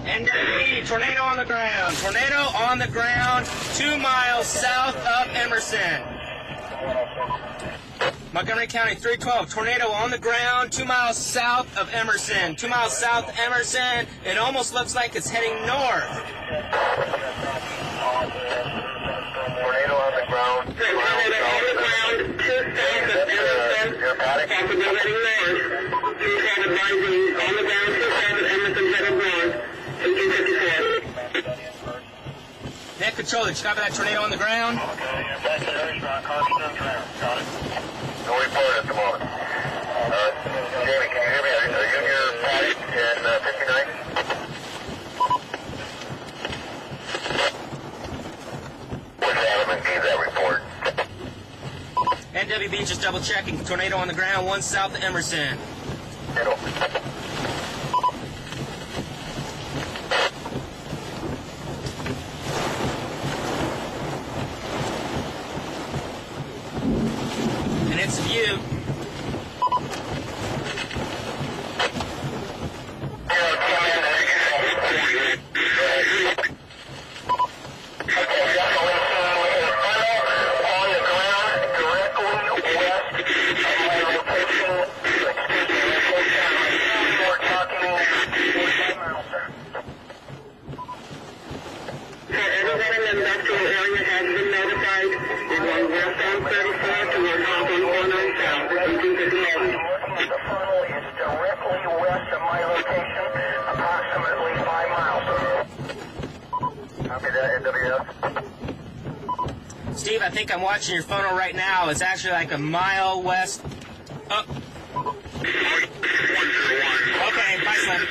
NWE, tornado on the ground. Tornado on the ground, 2 miles south of Emerson. Montgomery County 312, tornado on the ground, 2 miles south of Emerson. 2 miles south of Emerson. It almost looks like it's heading north. Tornado on the ground. Tornado on the ground, 2 south of Emerson. Possibly heading north. 2 south advising on the ground, 2 south of Emerson headed north. 1854. Net control, did you copy that tornado on the ground? Back to Emerson, copy on the ground. Got it. No report at the moment. Jamie, can you hear me? Are you in your paddock in 59? Which element gave that report? NWB just double checking. Tornado on the ground, 1 south of Emerson. Middle. And it's a view. Steve, I think I'm watching your photo right now. It's actually like a mile west. Oh. Okay, bye, Slim.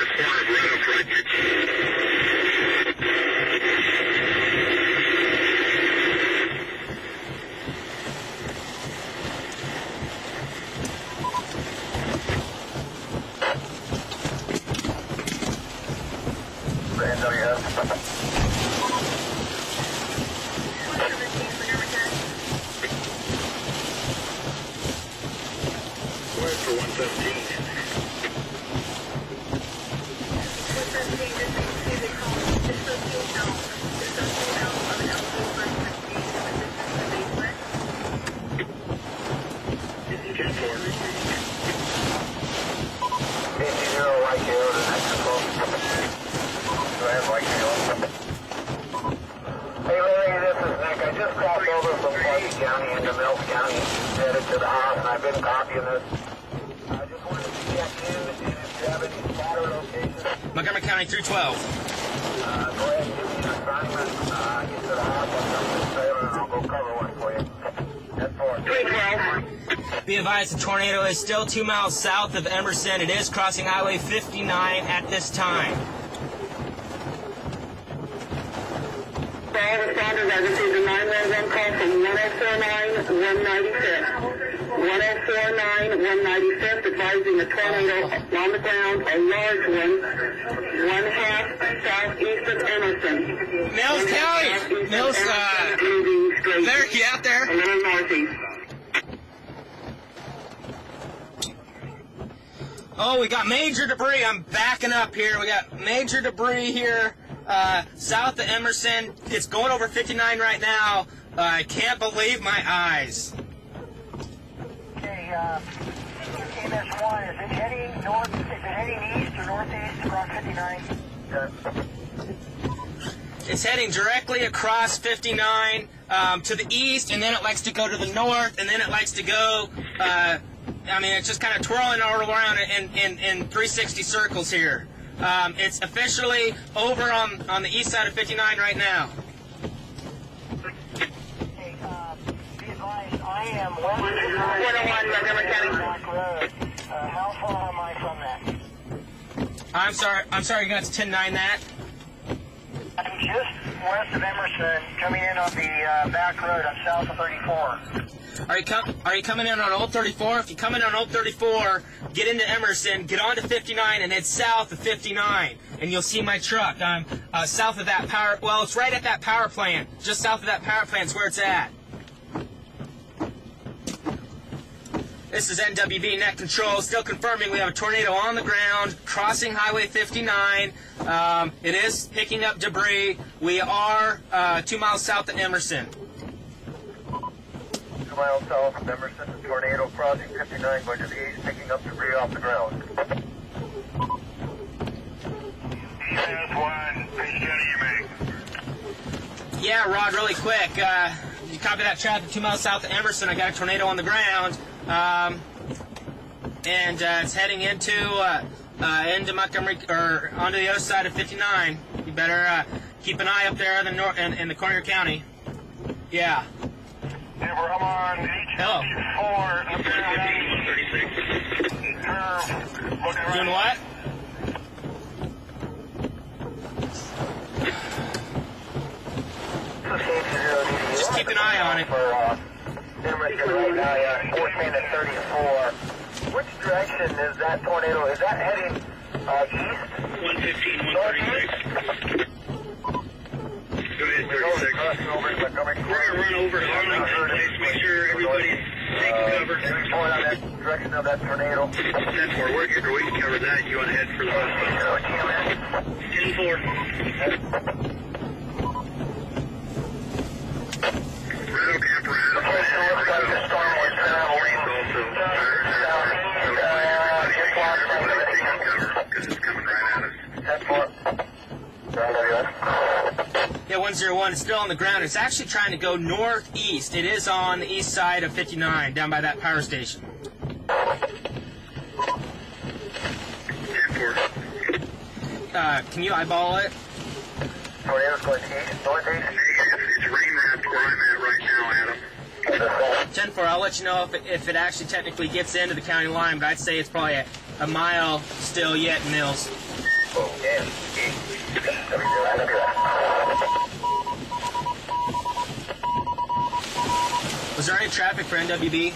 For 117. Hey Larry, this is Nick. I just crossed over from Putnam County into Mills County, headed to the house, and I've been copying this. I just wanted to check in and if you have any spotter locations. Montgomery County 312. Go ahead and give me an assignment. Get to the house, I'll come to the trailer, and I'll go cover one for you. That's 4. 312. Be advised, the tornado is still 2 miles south of Emerson. It is crossing Highway 59 at this time. All responders, I received a 911 call from 1049-196. 1049-196 advising a tornado on the ground, a large one, 1/2 southeast of Emerson. Mills County! Mills, there, you out there? A little northeast. Oh, we got major debris. I'm backing up here. We got major debris here south of Emerson. It's going over 59 right now. I can't believe my eyes. Okay, MS1, is it heading north? Is it heading east or northeast across 59? It's heading directly across 59 to the east, and then it likes to go to the north, and then it likes to go. I mean, it's just kind of twirling all around in 360 circles here. It's officially over on the east side of 59 right now. Okay, be advised, I am west 101 Montgomery County. Back Road. How far am I from that? I'm sorry, you're going to have to 10-9 that. I'm just west of Emerson, coming in on the back road. I'm south of 34. Are you coming in on Old 34? If you come in on Old 34, get into Emerson, get onto 59, and head south of 59, and you'll see my truck. I'm south of that power. Well, it's right at that power plant. Just south of that power plant is where it's at. This is NWB Net Control, still confirming we have a tornado on the ground, crossing Highway 59. It is picking up debris. We are 2 miles south of Emerson. 2 miles south of Emerson, the tornado crossing 59, going to the east, picking up debris off the ground. East 1, Page County, you make. Yeah, Rod, really quick. You copy that traffic 2 miles south of Emerson. I got a tornado on the ground. And it's heading into Montgomery, or onto the other side of 59. You better keep an eye up there in the corner of your county. Yeah. Yeah, I'm on Hello. H54, up there, 136. Doing what? Just keep an eye on it. Emerson right now, yeah, 14 and 34. Which direction is that tornado? Is that heading east? 115, 136. Go ahead, 36. We're going to run over to Arlington, please make sure everybody's taking cover. Report on that direction of that tornado. 10-4, we're here, we can cover that. You want to head for the hospital? 10-4. Yeah, 101. It's still on the ground. It's actually trying to go northeast. It is on the east side of 59, down by that power station. 10-4. Can you eyeball it? Tornado's going east, northeast. It's rain wrapped where I'm at right now, Adam. 10-4. I'll let you know if it actually technically gets into the county line, but I'd say it's probably a mile still yet, Mills. Oh, yeah. Was there any traffic for NWB?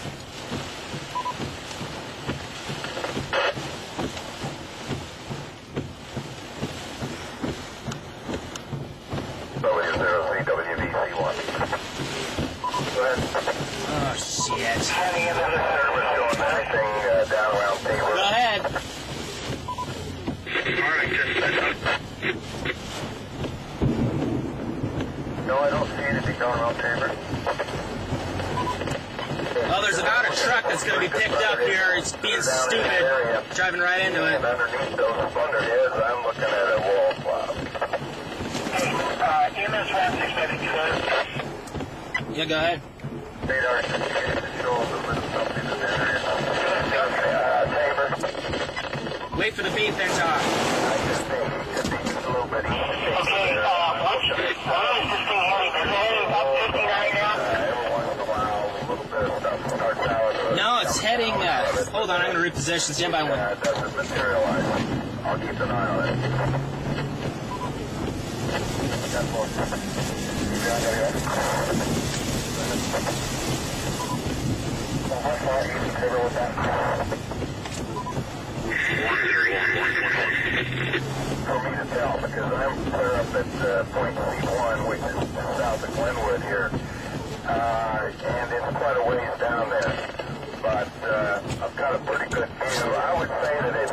Oh, shit. Go ahead. No, I don't see anything going around Tabor. Oh, there's about a truck that's going to be picked up here. It's being stupid, driving right into it. And underneath those thunderheads, I'm looking at a wall cloud. EMS 1692. Yeah, go ahead. Radar indicated to show a little bit of something in that area. Tabor. Wait for the beep, then talk. I just think it could be just a little bit east. Okay, what's this thing heading? Is it heading up 59 now? Every once in a while, a little bit of stuff starts out. No, it's heading. Hold on, I'm going to reposition. Stand by one. It doesn't materialize. I'll keep an eye on it. Got more. How far are you Tabor with that? For me to tell, because I'm clear up at point C1, which is south of Glenwood here, and it's quite a ways down there. But I've got a pretty good view. I would say that it's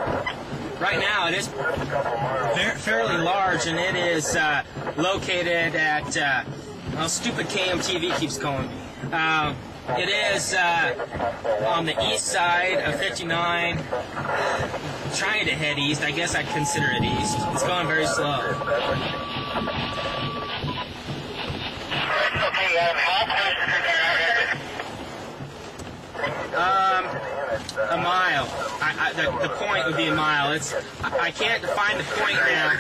Right now, it is just a couple miles. fairly large, and it is located at. Well, stupid KMTV keeps calling me. It is on the east side of 59, trying to head east. I guess I'd consider it east. It's going very slow. A mile. The point would be a mile. I can't define the point now.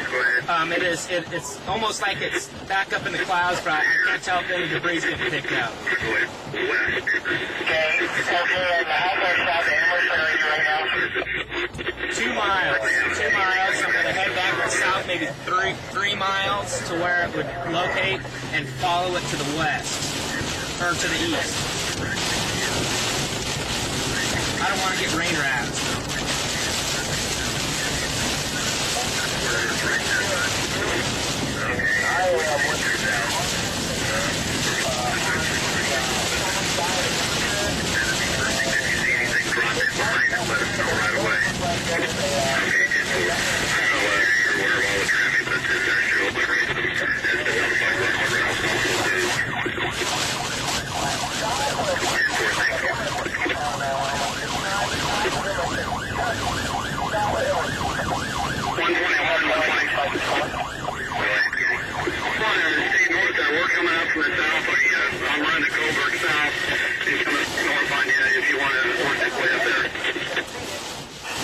It's almost like it's back up in the clouds, but I can't tell if any debris is getting picked up. Okay, and how far south of Emerson are you right now? 2 miles. 2 miles. I'm going to head back south, maybe 3 miles to where it would locate, and follow it to the west, or to the east. I don't want to get rain wrapped. coming up from the south. I'm running the Coburg south. He's coming north on you if you want to work this way up there.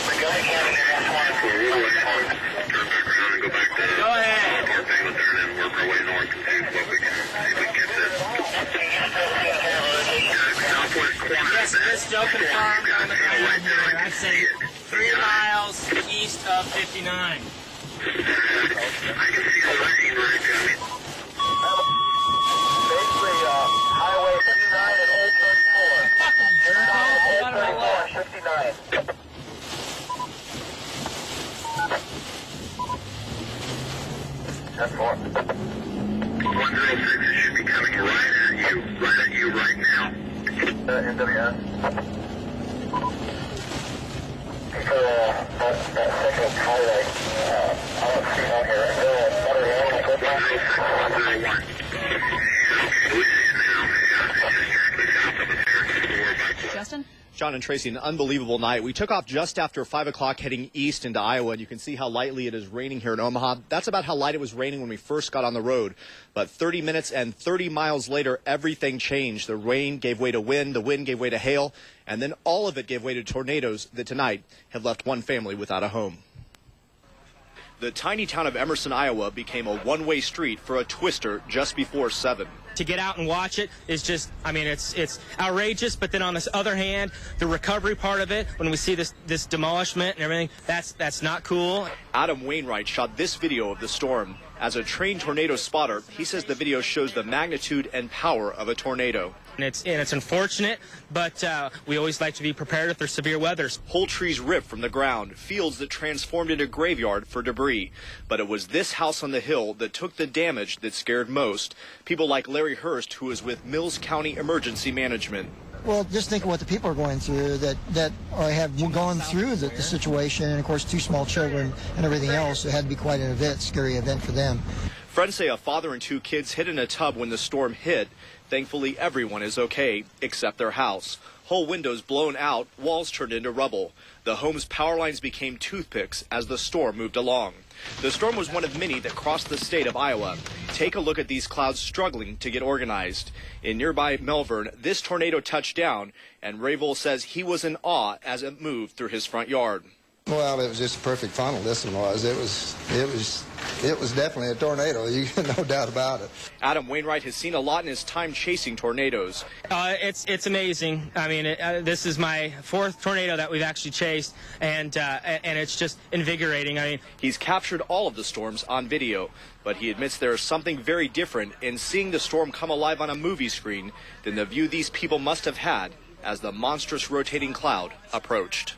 The guy coming there, that's one. Turn back around and go back to Go ahead. Port Payment there and then work our way north and see what we can get this. Southwest corner. Yes, it is still confirmed on the ground here. I'd say 3 miles east of 59. I can see the rain right there. Basically, Highway 59 and Old 34. 59. 10-4. 106, it should be coming right at you right now. NWS. So, that second highway, I don't see on here. Is there another name? 101. Okay, we see it now. It's just exactly south of us here. Justin? John and Tracy, an unbelievable night. We took off just after 5 o'clock heading east into Iowa, and you can see how lightly it is raining here in Omaha. That's about how light it was raining when we first got on the road. But 30 minutes and 30 miles later, everything changed. The rain gave way to wind, the wind gave way to hail, and then all of it gave way to tornadoes that tonight have left one family without a home. The tiny town of Emerson, Iowa became a one-way street for a twister just before 7. To get out and watch it is just, I mean, it's outrageous. But then on this other hand, the recovery part of it, when we see this demolishment and everything, that's not cool. Adam Wainwright shot this video of the storm. As a trained tornado spotter, he says the video shows the magnitude and power of a tornado. And it's unfortunate, but we always like to be prepared if there's severe weathers. Whole trees ripped from the ground, fields that transformed into graveyard for debris. But it was this house on the hill that took the damage that scared most. People like Larry Hurst, who is with Mills County Emergency Management. Well, just think of what the people are going through that have gone through the situation, and of course 2 small children and everything else. It had to be quite an event, scary event for them. Friends say a father and 2 kids hid in a tub when the storm hit. Thankfully, everyone is okay, except their house. Whole windows blown out, walls turned into rubble. The home's power lines became toothpicks as the storm moved along. The storm was one of many that crossed the state of Iowa. Take a look at these clouds struggling to get organized. In nearby Melbourne, this tornado touched down, and Rayville says he was in awe as it moved through his front yard. Well, it was just a perfect funnel, this one was. It was definitely a tornado, no doubt about it. Adam Wainwright has seen a lot in his time chasing tornadoes. It's amazing. I mean, this is my 4th tornado that we've actually chased, and it's just invigorating. I mean, he's captured all of the storms on video, but he admits there is something very different in seeing the storm come alive on a movie screen than the view these people must have had as the monstrous rotating cloud approached.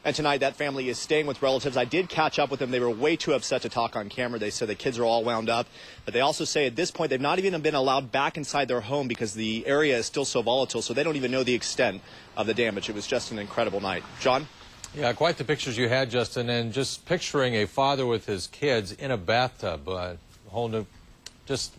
And tonight, that family is staying with relatives. I did catch up with them. They were way too upset to talk on camera. They said the kids are all wound up. But they also say at this point, they've not even been allowed back inside their home because the area is still so volatile, so they don't even know the extent of the damage. It was just an incredible night. John? Yeah, quite the pictures you had, Justin, and just picturing a father with his kids in a bathtub, a whole new, just...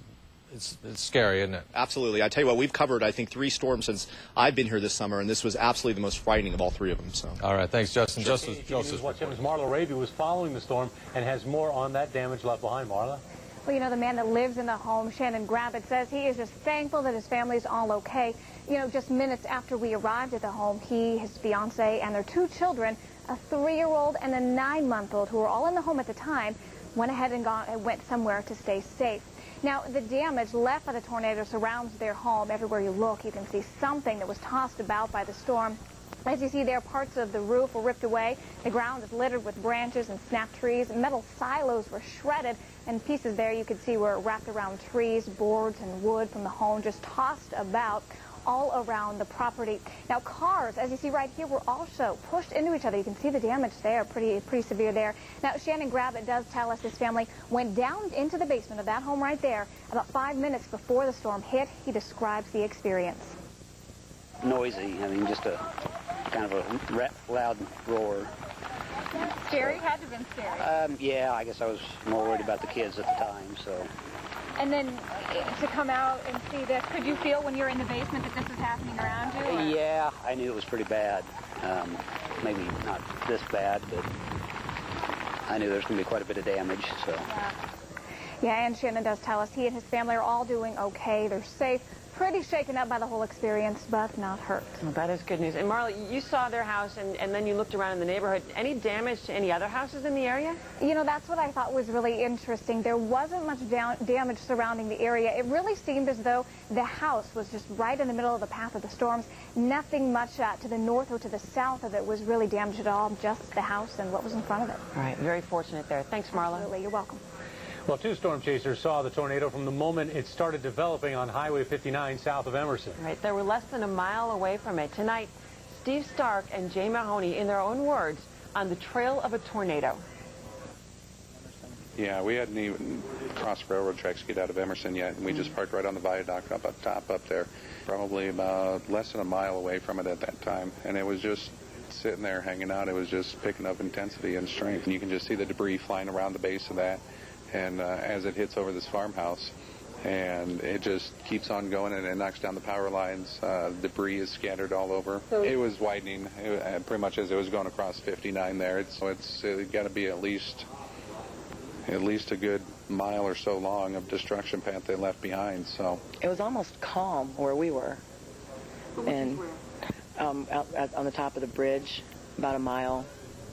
It's scary, isn't it? Absolutely. I tell you what, we've covered, I think, 3 storms since I've been here this summer, and this was absolutely the most frightening of all 3 of them. So. All right, thanks, Justin. Joseph Watch Marla Ravy was following the storm and has more on that damage left behind. Marla? Well, you know, the man that lives in the home, Shannon Gravitt, says he is just thankful that his family is all okay. You know, just minutes after we arrived at the home, he, his fiancee, and their 2 children, a 3-year-old and a 9-month-old, who were all in the home at the time, went ahead and went somewhere to stay safe. Now, the damage left by the tornado surrounds their home. Everywhere you look, you can see something that was tossed about by the storm. As you see there, parts of the roof were ripped away. The ground is littered with branches and snapped trees. Metal silos were shredded, and pieces there you could see were wrapped around trees, boards, and wood from the home, just tossed about all around the property. Now, cars, as you see right here, were also pushed into each other. You can see the damage there, pretty severe there. Now, Shannon Gravitt does tell us his family went down into the basement of that home right there about 5 minutes before the storm hit. He describes the experience. Noisy. I mean, just a kind of a loud roar. Scary? Had to have been scary. Yeah, I guess I was more worried about the kids at the time, so. And then to come out and see this, could you feel when you're in the basement that this was happening around you? Or? Yeah, I knew it was pretty bad. Maybe not this bad, but I knew there was going to be quite a bit of damage. So. Yeah. Yeah, and Shannon does tell us he and his family are all doing okay. They're safe, pretty shaken up by the whole experience, but not hurt. Well, that is good news. And Marla, you saw their house and then you looked around in the neighborhood. Any damage to any other houses in the area? You know, that's what I thought was really interesting. There wasn't much damage surrounding the area. It really seemed as though the house was just right in the middle of the path of the storms. Nothing much to the north or to the south of it was really damaged at all, just the house and what was in front of it. All right, very fortunate there. Thanks, Marla. Absolutely, you're welcome. Well, 2 storm chasers saw the tornado from the moment it started developing on Highway 59 south of Emerson. Right, they were less than a mile away from it. Tonight, Steve Stark and Jay Mahoney, in their own words, on the trail of a tornado. Yeah, we hadn't even crossed railroad tracks to get out of Emerson yet, and we just parked right on the viaduct up top up there, probably about less than a mile away from it at that time, and it was just sitting there hanging out. It was just picking up intensity and strength, and you can just see the debris flying around the base of that. And as it hits over this farmhouse, and it just keeps on going, and it knocks down the power lines. Debris is scattered all over. It was widening pretty much as it was going across 59 there. It's got to be at least a good mile or so long of destruction path they left behind. So it was almost calm where we were, and on the top of the bridge, about a mile,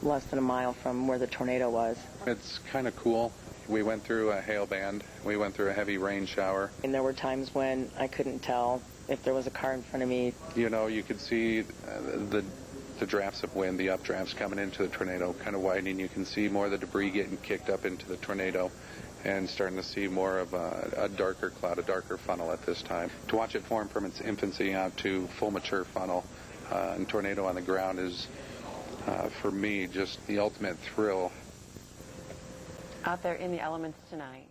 less than a mile from where the tornado was. It's kind of cool. We went through a hail band. We went through a heavy rain shower. And there were times when I couldn't tell if there was a car in front of me. You know, you could see the drafts of wind, the updrafts coming into the tornado, kind of widening. You can see more of the debris getting kicked up into the tornado and starting to see more of a darker cloud, a darker funnel at this time. To watch it form from its infancy out to full mature funnel and tornado on the ground is, for me, just the ultimate thrill. Out there in the elements tonight.